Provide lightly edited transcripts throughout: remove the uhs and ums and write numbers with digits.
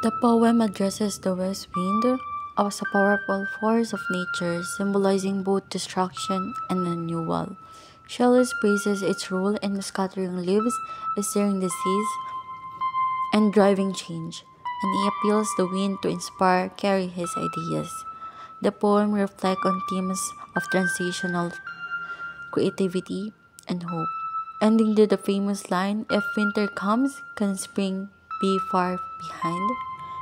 The poem addresses the west wind as a powerful force of nature, symbolizing both destruction and renewal. Shelley praises its role in scattering leaves, stirring the seas, and driving change, and he appeals the wind to inspire, carry his ideas. The poem reflects on themes of transitional creativity and hope, ending with the famous line, "If winter comes, can spring be far behind?"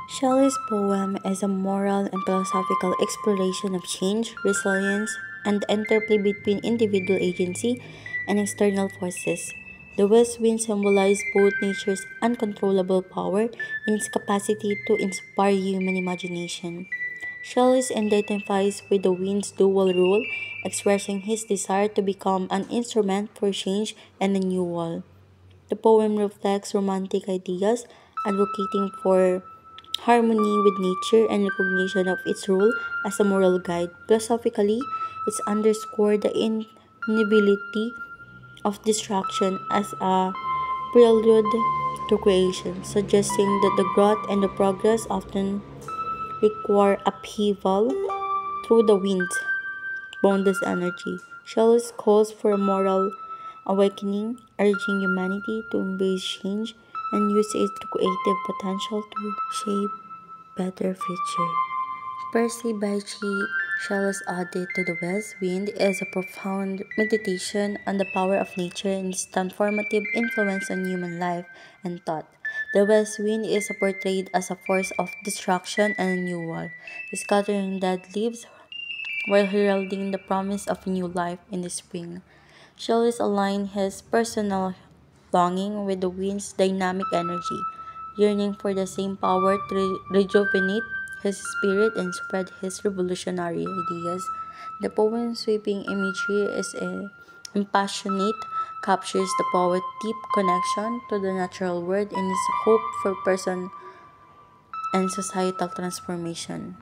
Shelley's poem is a moral and philosophical exploration of change, resilience, and the interplay between individual agency and external forces. The west wind symbolizes both nature's uncontrollable power and its capacity to inspire human imagination. Shelley identifies with the wind's dual role, expressing his desire to become an instrument for change and renewal. The poem reflects romantic ideas, advocating for harmony with nature and recognition of its role as a moral guide. Philosophically, it's underscored the inevitability of destruction as a prelude to creation, suggesting that the growth and the progress often require upheaval through the wind's boundless energy. Shelley calls for a moral awakening, urging humanity to embrace change and use its creative potential to shape better future. Percy Bysshe Shelley's Ode to the West Wind is a profound meditation on the power of nature and its transformative influence on human life and thought. The west wind is portrayed as a force of destruction and renewal, scattering dead leaves while heralding the promise of new life in the spring. Shelley aligned his personal longing with the wind's dynamic energy, yearning for the same power to rejuvenate his spirit and spread his revolutionary ideas. The poem's sweeping imagery is impassionate, captures the poet's deep connection to the natural world and his hope for person and societal transformation.